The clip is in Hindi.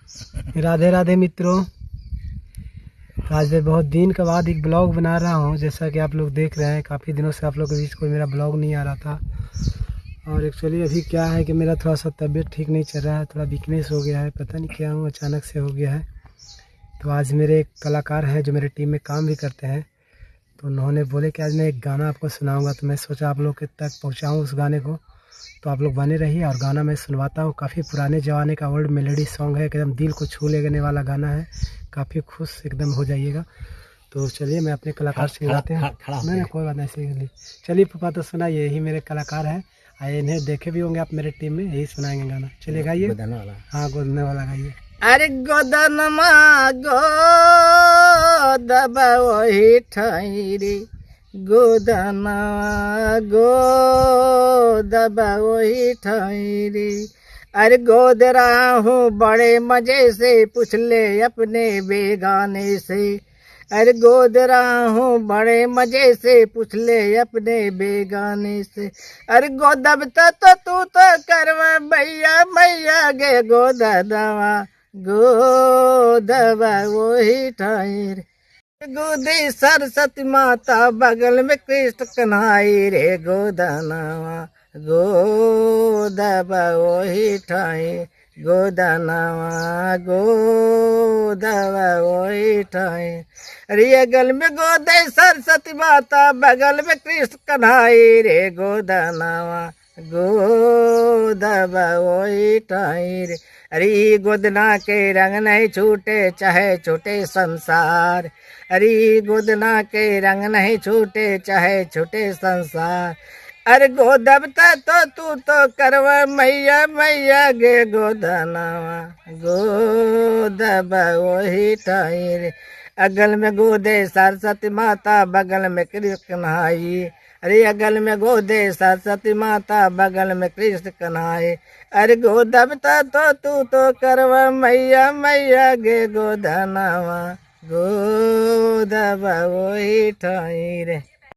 राधे राधे मित्रों। आज मैं बहुत दिन के बाद एक ब्लॉग बना रहा हूँ। जैसा कि आप लोग देख रहे हैं, काफ़ी दिनों से आप लोग के बीच कोई मेरा ब्लॉग नहीं आ रहा था। और एक्चुअली अभी क्या है कि मेरा थोड़ा सा तबीयत ठीक नहीं चल रहा है, थोड़ा वीकनेस हो गया है, पता नहीं क्या हूँ, अचानक से हो गया है। तो आज मेरे एक कलाकार हैं जो मेरे टीम में काम भी करते हैं, तो उन्होंने बोले कि आज मैं एक गाना आपको सुनाऊँगा। तो मैं सोचा आप लोग के तक पहुँचाऊँ उस गाने को। तो आप लोग बने रहिए और गाना मैं सुनवाता हूँ। काफ़ी पुराने ज़माने का ओल्ड मेलोडी सॉन्ग है, एकदम दिल को छू लेने वाला गाना है। काफ़ी खुश एकदम हो जाइएगा। तो चलिए मैं अपने कलाकार से गाते हैं। नहीं कोई बात नहीं, ऐसे चलिए पापा तो सुनाइए, यही मेरे कलाकार हैं। आए इन्हें देखे भी होंगे आप मेरे टीम में, यही सुनाएंगे गाना। चलिए गाइए। हाँ गोदने वाला गाइए। अरे गोदनमा गोदबा वही ठाई गोदना गोदबा वही ठाई। अरे गोद रहा हूँ बड़े मजे से, पूछ ले अपने बेगाने से। अरे गोद रहा हूँ बड़े मजे से, पूछ ले अपने बेगाने से। अरे गोदबता तो तू तो करवा भैया मैया गे गोदवा गोदबा वही ठाई। गोदी सरस्वती माता बगल में कृष्ण कन्हाई रे गोदनावा गोदबा वही ठाई गोदनावा गोदबा वही ठाई। अरे गल में गोदे सरस्वती माता बगल में कृष्ण कन्हाई रे गोदनावा गोदबा वही ठाई रे। अरे गोदना के रंग नहीं छूटे चाहे छूटे संसार। अरे गोदना के रंग नहीं छूटे चाहे छूटे संसार। अरे गोदबता तो तू तो करवा मैया मैया गे गोदनावा गोदबा वही ठाई रे। अगल में गोदे सरस्वती माता बगल में कृष्ण कन्हाई। अरे अगल में गोदे सरस्वती माता बगल में कृष्ण कन्हाई। अरे गोदबता तो तू तो करवा मैया मैया गे गोदनावा गोदबा वही ठाई रे।